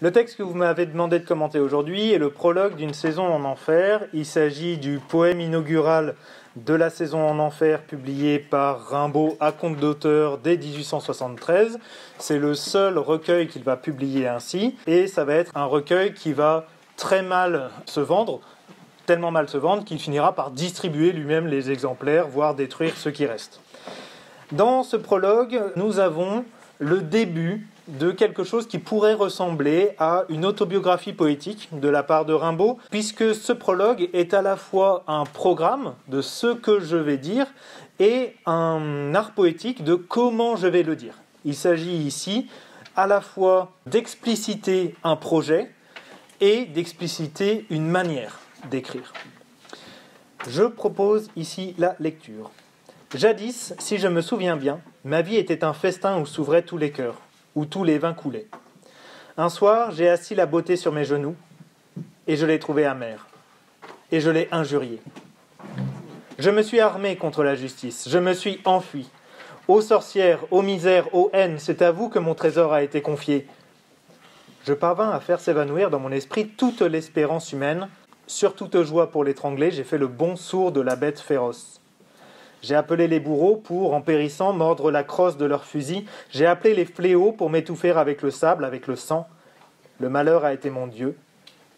Le texte que vous m'avez demandé de commenter aujourd'hui est le prologue d'une saison en enfer. Il s'agit du poème inaugural de la saison en enfer publié par Rimbaud à compte d'auteur dès 1873. C'est le seul recueil qu'il va publier ainsi et ça va être un recueil qui va très mal se vendre, tellement mal se vendre qu'il finira par distribuer lui-même les exemplaires, voire détruire ceux qui restent. Dans ce prologue, nous avons le début de quelque chose qui pourrait ressembler à une autobiographie poétique de la part de Rimbaud, puisque ce prologue est à la fois un programme de ce que je vais dire et un art poétique de comment je vais le dire. Il s'agit ici à la fois d'expliciter un projet et d'expliciter une manière d'écrire. Je propose ici la lecture. Jadis, si je me souviens bien, ma vie était un festin où s'ouvraient tous les cœurs, où tous les vins coulaient. Un soir, j'ai assis la beauté sur mes genoux, et je l'ai trouvée amère, et je l'ai injuriée. Je me suis armé contre la justice, je me suis enfui. Ô sorcières, ô misères, ô haine, c'est à vous que mon trésor a été confié. Je parvins à faire s'évanouir dans mon esprit toute l'espérance humaine. Sur toute joie pour l'étrangler, j'ai fait le bond sourd de la bête féroce. J'ai appelé les bourreaux pour, en périssant, mordre la crosse de leurs fusils. J'ai appelé les fléaux pour m'étouffer avec le sable, avec le sang. Le malheur a été mon Dieu.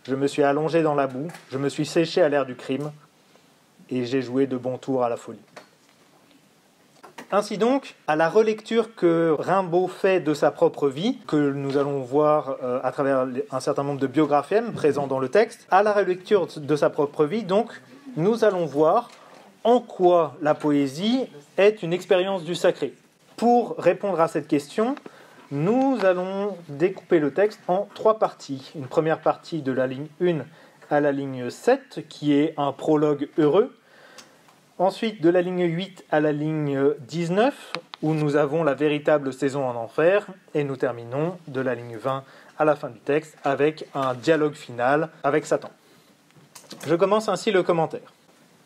Je me suis allongé dans la boue, je me suis séché à l'air du crime, et j'ai joué de bons tours à la folie. Ainsi donc, à la relecture que Rimbaud fait de sa propre vie, que nous allons voir à travers un certain nombre de biographèmes présents dans le texte, à la relecture de sa propre vie, donc, nous allons voir en quoi la poésie est une expérience du sacré. Pour répondre à cette question, nous allons découper le texte en 3 parties. Une première partie de la ligne 1 à la ligne 7, qui est un prologue heureux. Ensuite, de la ligne 8 à la ligne 19, où nous avons la véritable saison en enfer. Et nous terminons de la ligne 20 à la fin du texte avec un dialogue final avec Satan. Je commence ainsi le commentaire.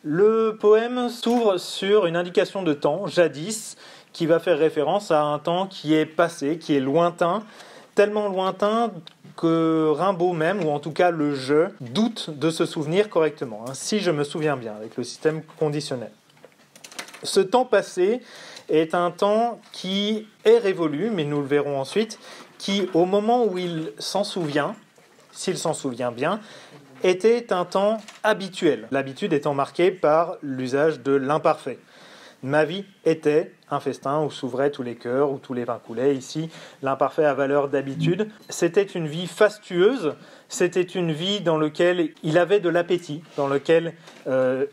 Le poème s'ouvre sur une indication de temps, jadis, qui va faire référence à un temps qui est passé, qui est lointain, tellement lointain que Rimbaud même, ou en tout cas le je, doute de se souvenir correctement, si je me souviens bien, avec le système conditionnel. Ce temps passé est un temps qui est révolu, mais nous le verrons ensuite, qui, au moment où il s'en souvient, s'il s'en souvient bien, était un temps habituel, l'habitude étant marquée par l'usage de l'imparfait. Ma vie était un festin où s'ouvraient tous les cœurs, où tous les vins coulaient. Ici, l'imparfait a valeur d'habitude. C'était une vie fastueuse, c'était une vie dans laquelle il avait de l'appétit, dans laquelle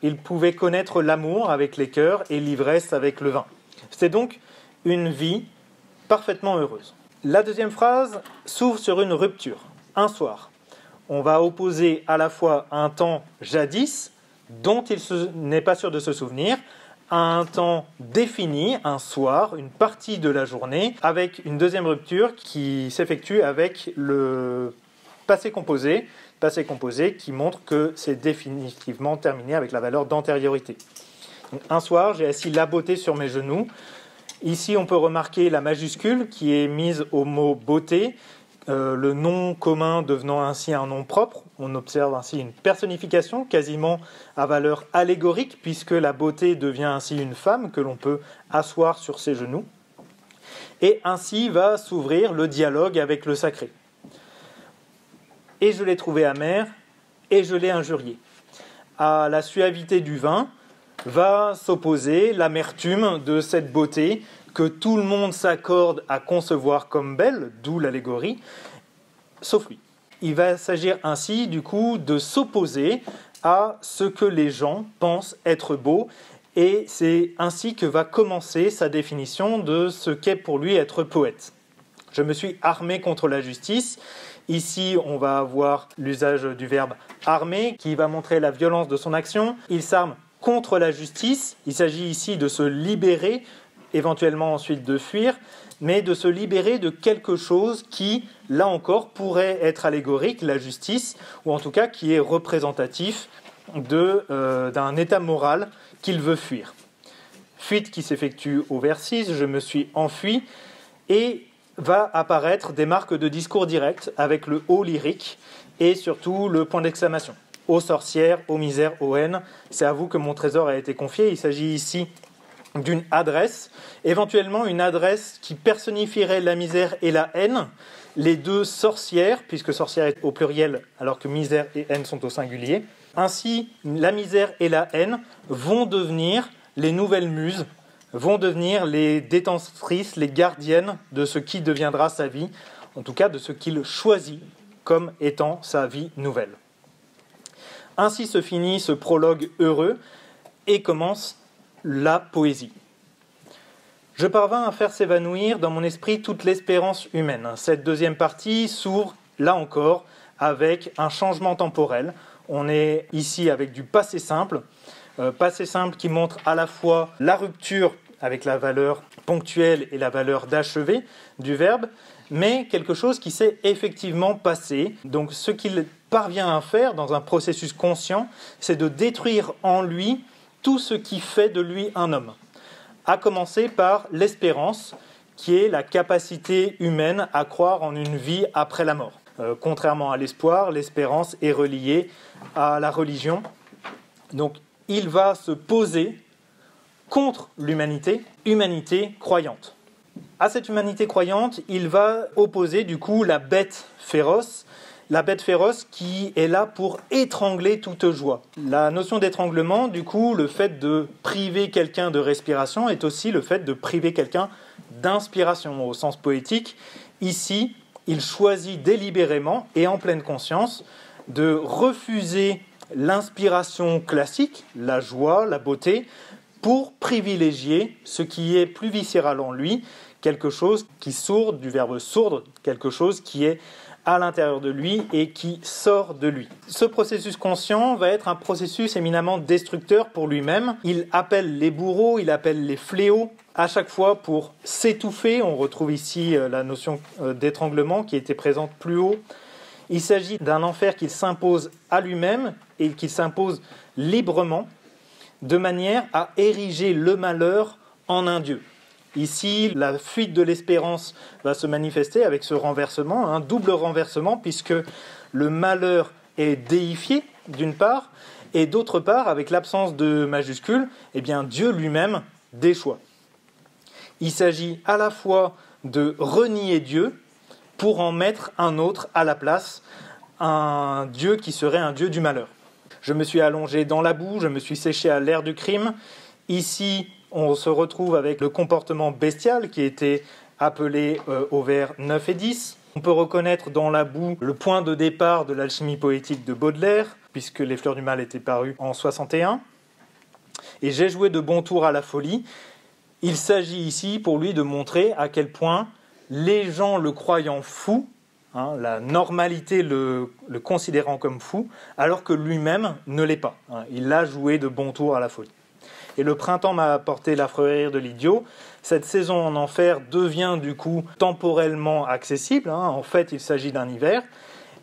il pouvait connaître l'amour avec les cœurs et l'ivresse avec le vin. C'était donc une vie parfaitement heureuse. La deuxième phrase s'ouvre sur une rupture. Un soir. On va opposer à la fois un temps jadis, dont il n'est pas sûr de se souvenir, à un temps défini, un soir, une partie de la journée, avec une deuxième rupture qui s'effectue avec le passé composé qui montre que c'est définitivement terminé avec la valeur d'antériorité. Donc, un soir, j'ai assis la beauté sur mes genoux. Ici, on peut remarquer la majuscule qui est mise au mot beauté, le nom commun devenant ainsi un nom propre. On observe ainsi une personnification quasiment à valeur allégorique, puisque la beauté devient ainsi une femme que l'on peut asseoir sur ses genoux. Et ainsi va s'ouvrir le dialogue avec le sacré. Et je l'ai trouvé amer, et je l'ai injurié. À la suavité du vin va s'opposer l'amertume de cette beauté que tout le monde s'accorde à concevoir comme belle, d'où l'allégorie, sauf lui. Il va s'agir ainsi, du coup, de s'opposer à ce que les gens pensent être beau, et c'est ainsi que va commencer sa définition de ce qu'est pour lui être poète. Je me suis armé contre la justice. Ici, on va avoir l'usage du verbe « armer » qui va montrer la violence de son action. Il s'arme contre la justice. Il s'agit ici de se libérer, éventuellement ensuite de fuir, mais de se libérer de quelque chose qui, là encore, pourrait être allégorique, la justice, ou en tout cas qui est représentatif d'un état moral qu'il veut fuir. Fuite qui s'effectue au vers 6, je me suis enfui, et va apparaître des marques de discours direct avec le O lyrique et surtout le point d'exclamation. Ô sorcières, ô misère, ô haine, c'est à vous que mon trésor a été confié. Il s'agit ici d'une adresse, éventuellement une adresse qui personnifierait la misère et la haine, les deux sorcières, puisque sorcière est au pluriel alors que misère et haine sont au singulier. Ainsi, la misère et la haine vont devenir les nouvelles muses, vont devenir les détentrices, les gardiennes de ce qui deviendra sa vie, en tout cas de ce qu'il choisit comme étant sa vie nouvelle. Ainsi se finit ce prologue heureux et commence la poésie. Je parvins à faire s'évanouir dans mon esprit toute l'espérance humaine. Cette deuxième partie s'ouvre, là encore, avec un changement temporel. On est ici avec du passé simple qui montre à la fois la rupture avec la valeur ponctuelle et la valeur d'achevé du verbe, mais quelque chose qui s'est effectivement passé. Donc ce qu'il parvient à faire dans un processus conscient, c'est de détruire en lui tout ce qui fait de lui un homme. À commencer par l'espérance, qui est la capacité humaine à croire en une vie après la mort. Contrairement à l'espoir, l'espérance est reliée à la religion. Donc il va se poser contre l'humanité, humanité croyante. À cette humanité croyante, il va opposer du coup la bête féroce qui est là pour étrangler toute joie. La notion d'étranglement, du coup, le fait de priver quelqu'un de respiration est aussi le fait de priver quelqu'un d'inspiration au sens poétique. Ici, il choisit délibérément et en pleine conscience de refuser l'inspiration classique, la joie, la beauté, pour privilégier ce qui est plus viscéral en lui, quelque chose qui sourde, du verbe sourdre, quelque chose qui est à l'intérieur de lui et qui sort de lui. Ce processus conscient va être un processus éminemment destructeur pour lui-même. Il appelle les bourreaux, il appelle les fléaux, à chaque fois pour s'étouffer. On retrouve ici la notion d'étranglement qui était présente plus haut. Il s'agit d'un enfer qu'il s'impose à lui-même et qu'il s'impose librement, de manière à ériger le malheur en un Dieu. Ici, la fuite de l'espérance va se manifester avec ce renversement, un double renversement, puisque le malheur est déifié, d'une part, et d'autre part, avec l'absence de majuscule, eh bien, Dieu lui-même déchoit. Il s'agit à la fois de renier Dieu pour en mettre un autre à la place, un Dieu qui serait un Dieu du malheur. Je me suis allongé dans la boue, je me suis séché à l'air du crime. Ici, on se retrouve avec le comportement bestial qui était appelé au vers 9 et 10. On peut reconnaître dans la boue le point de départ de l'alchimie poétique de Baudelaire, puisque Les Fleurs du Mal étaient parues en 61. Et j'ai joué de bon tour à la folie. Il s'agit ici pour lui de montrer à quel point les gens le croyant fou, la normalité le considérant comme fou, alors que lui-même ne l'est pas. Il a joué de bon tour à la folie. Et le printemps m'a apporté l'affreux rire de l'idiot. Cette saison en enfer devient du coup temporellement accessible. En fait, il s'agit d'un hiver.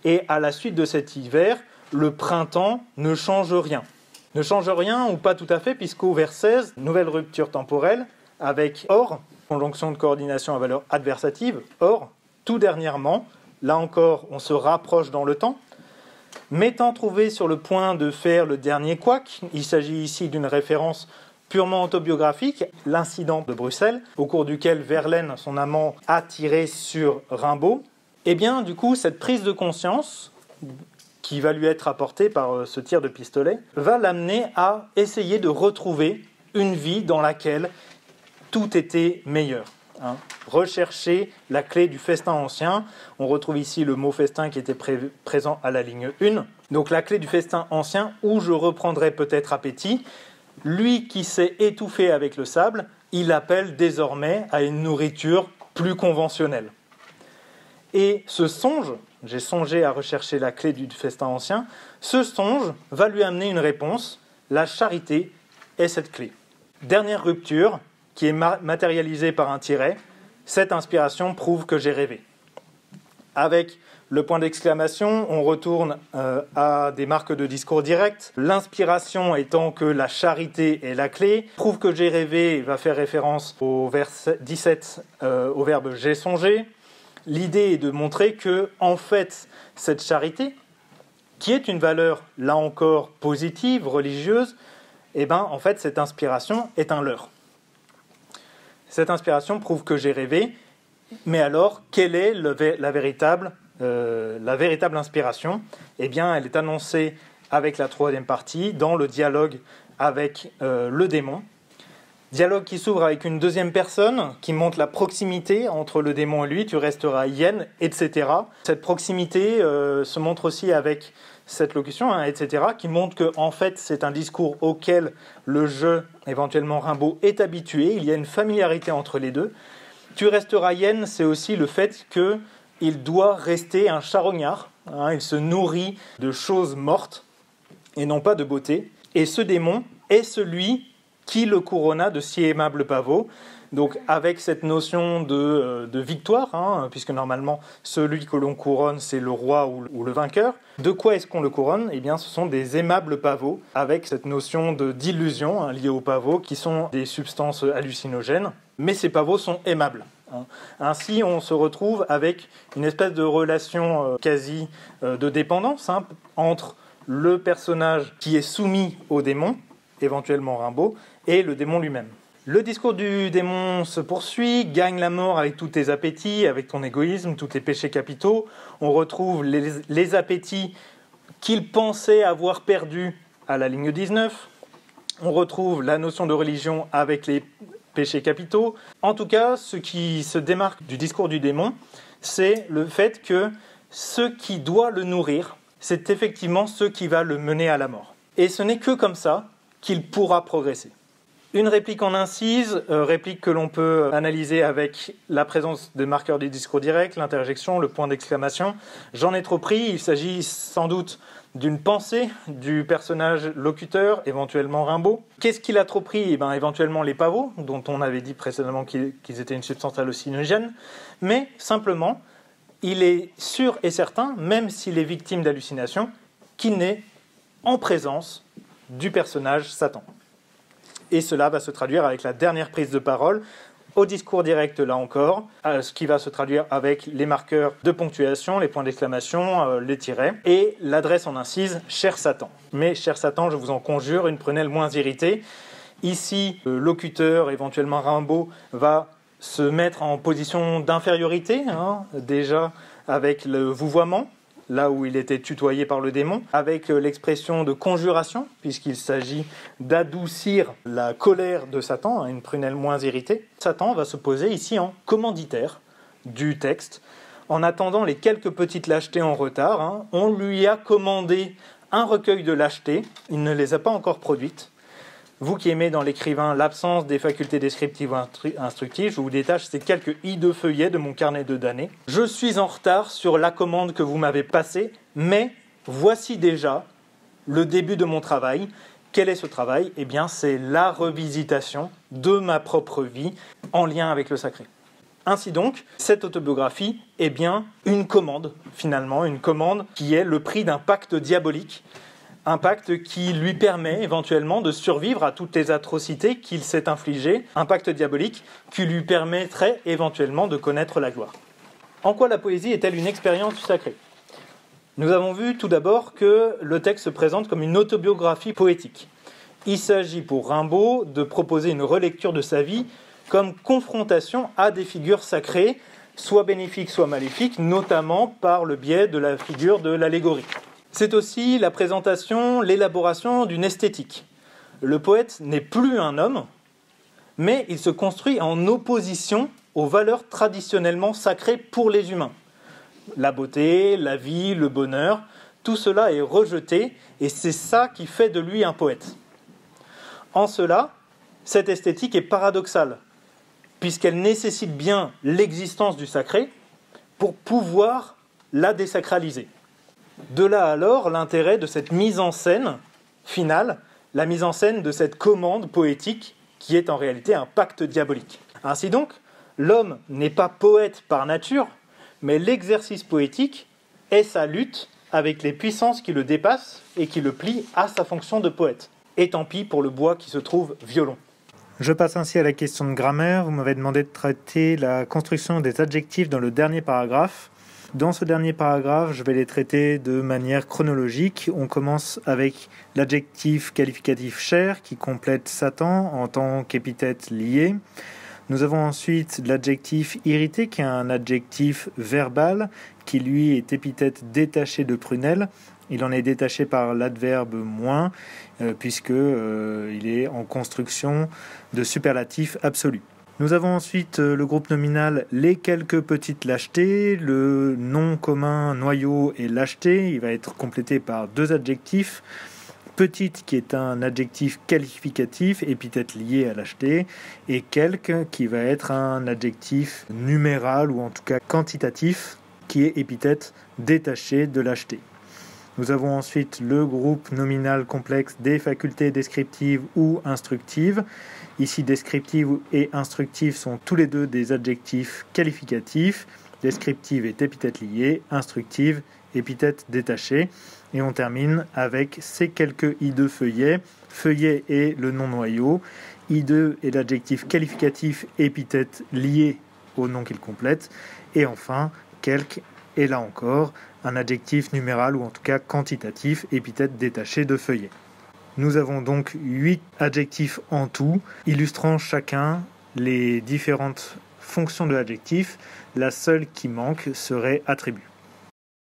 Et à la suite de cet hiver, le printemps ne change rien. Ne change rien, ou pas tout à fait, puisqu'au vers 16, nouvelle rupture temporelle, avec or, conjonction de coordination à valeur adversative, or, tout dernièrement, là encore, on se rapproche dans le temps. M'étant trouvé sur le point de faire le dernier couac, il s'agit ici d'une référence purement autobiographique, l'incident de Bruxelles, au cours duquel Verlaine, son amant, a tiré sur Rimbaud. Eh bien, du coup, cette prise de conscience, qui va lui être apportée par ce tir de pistolet, va l'amener à essayer de retrouver une vie dans laquelle tout était meilleur. Rechercher la clé du festin ancien. On retrouve ici le mot festin qui était présent à la ligne 1. Donc la clé du festin ancien, où je reprendrai peut-être appétit. Lui qui s'est étouffé avec le sable, il appelle désormais à une nourriture plus conventionnelle. Et ce songe, j'ai songé à rechercher la clé du festin ancien, ce songe va lui amener une réponse. La charité est cette clé. Dernière rupture, qui est matérialisé par un tiret, cette inspiration prouve que j'ai rêvé. Avec le point d'exclamation, on retourne à des marques de discours direct. L'inspiration étant que la charité est la clé. Prouve que j'ai rêvé va faire référence au vers 17, au verbe j'ai songé. L'idée est de montrer que, en fait, cette charité, qui est une valeur, là encore, positive, religieuse, eh ben, en fait, cette inspiration est un leurre. Cette inspiration prouve que j'ai rêvé, mais alors, quelle est la véritable inspiration ? Eh bien, elle est annoncée avec la troisième partie, dans le dialogue avec le démon. Dialogue qui s'ouvre avec une deuxième personne, qui montre la proximité entre le démon et lui, tu resteras hyène, etc. Cette proximité se montre aussi avec cette locution, hein, etc., qui montre que en fait, c'est un discours auquel le jeu, éventuellement Rimbaud, est habitué. Il y a une familiarité entre les deux. Tu resteras hyène, c'est aussi le fait qu'il doit rester un charognard. Hein, il se nourrit de choses mortes et non pas de beauté. Et ce démon est celui qui le couronna de si aimables pavots. Donc avec cette notion de victoire, hein, puisque normalement celui que l'on couronne c'est le roi ou le vainqueur. De quoi est-ce qu'on le couronne ? Eh bien ce sont des aimables pavots, avec cette notion d'illusion hein, liée aux pavots, qui sont des substances hallucinogènes, mais ces pavots sont aimables. Hein. Ainsi on se retrouve avec une espèce de relation quasi de dépendance hein, entre le personnage qui est soumis au démon, éventuellement Rimbaud, et le démon lui-même. Le discours du démon se poursuit, gagne la mort avec tous tes appétits, avec ton égoïsme, tous tes péchés capitaux. On retrouve les appétits qu'il pensait avoir perdus à la ligne 19. On retrouve la notion de religion avec les péchés capitaux. En tout cas, ce qui se démarque du discours du démon, c'est le fait que ce qui doit le nourrir, c'est effectivement ce qui va le mener à la mort. Et ce n'est que comme ça qu'il pourra progresser. Une réplique en incise, réplique que l'on peut analyser avec la présence des marqueurs du discours direct, l'interjection, le point d'exclamation. J'en ai trop pris, il s'agit sans doute d'une pensée du personnage locuteur, éventuellement Rimbaud. Qu'est-ce qu'il a trop pris ? Eh bien, éventuellement les pavots, dont on avait dit précédemment qu'ils étaient une substance hallucinogène, mais simplement, il est sûr et certain, même s'il est victime d'hallucinations, qu'il n'est en présence du personnage Satan. Et cela va se traduire avec la dernière prise de parole, au discours direct là encore, ce qui va se traduire avec les marqueurs de ponctuation, les points d'exclamation, les tirets, et l'adresse en incise « Cher Satan ». Mais « Cher Satan », je vous en conjure, une prunelle moins irritée. Ici, le locuteur, éventuellement Rimbaud, va se mettre en position d'infériorité, hein, déjà avec le vouvoiement, là où il était tutoyé par le démon, avec l'expression de conjuration, puisqu'il s'agit d'adoucir la colère de Satan, une prunelle moins irritée. Satan va se poser ici en commanditaire du texte, en attendant les quelques petites lâchetés en retard. Hein. On lui a commandé un recueil de lâchetés, il ne les a pas encore produites. Vous qui aimez dans l'écrivain l'absence des facultés descriptives ou instructives, je vous détache ces quelques hideux feuillets de mon carnet de damnés. Je suis en retard sur la commande que vous m'avez passée, mais voici déjà le début de mon travail. Quel est ce travail ? Eh bien, c'est la revisitation de ma propre vie en lien avec le sacré. Ainsi donc, cette autobiographie est bien une commande, finalement, une commande qui est le prix d'un pacte diabolique. Un pacte qui lui permet éventuellement de survivre à toutes les atrocités qu'il s'est infligées, un pacte diabolique qui lui permettrait éventuellement de connaître la gloire. En quoi la poésie est-elle une expérience du sacré ? Nous avons vu tout d'abord que le texte se présente comme une autobiographie poétique. Il s'agit pour Rimbaud de proposer une relecture de sa vie comme confrontation à des figures sacrées, soit bénéfiques, soit maléfiques, notamment par le biais de la figure de l'allégorie. C'est aussi la présentation, l'élaboration d'une esthétique. Le poète n'est plus un homme, mais il se construit en opposition aux valeurs traditionnellement sacrées pour les humains. La beauté, la vie, le bonheur, tout cela est rejeté et c'est ça qui fait de lui un poète. En cela, cette esthétique est paradoxale, puisqu'elle nécessite bien l'existence du sacré pour pouvoir la désacraliser. De là alors l'intérêt de cette mise en scène finale, la mise en scène de cette commande poétique qui est en réalité un pacte diabolique. Ainsi donc, l'homme n'est pas poète par nature, mais l'exercice poétique est sa lutte avec les puissances qui le dépassent et qui le plient à sa fonction de poète. Et tant pis pour le bois qui se trouve violon. Je passe ainsi à la question de grammaire. Vous m'avez demandé de traiter la construction des adjectifs dans le dernier paragraphe. Dans ce dernier paragraphe, je vais les traiter de manière chronologique. On commence avec l'adjectif qualificatif cher qui complète Satan en tant qu'épithète liée. Nous avons ensuite l'adjectif irrité qui est un adjectif verbal qui lui est épithète détachée de prunelle. Il en est détaché par l'adverbe moins puisque il est en construction de superlatif absolu. Nous avons ensuite le groupe nominal les quelques petites lâchetés. Le nom commun noyau est lâcheté. Il va être complété par deux adjectifs. Petite qui est un adjectif qualificatif, épithète liée à lâcheté, et quelque qui va être un adjectif numéral ou en tout cas quantitatif qui est épithète détachée de lâcheté. Nous avons ensuite le groupe nominal complexe des facultés descriptives ou instructives. Ici, descriptive et instructive sont tous les deux des adjectifs qualificatifs. Descriptive est épithète liée, instructive, épithète détachée. Et on termine avec ces quelques I2 feuillets. Feuillet est le nom noyau. I2 est l'adjectif qualificatif, épithète liée au nom qu'il complète. Et enfin, quelque est là encore un adjectif numéral ou en tout cas quantitatif, épithète détachée de feuillet. Nous avons donc 8 adjectifs en tout, illustrant chacun les différentes fonctions de l'adjectif. La seule qui manque serait attribut.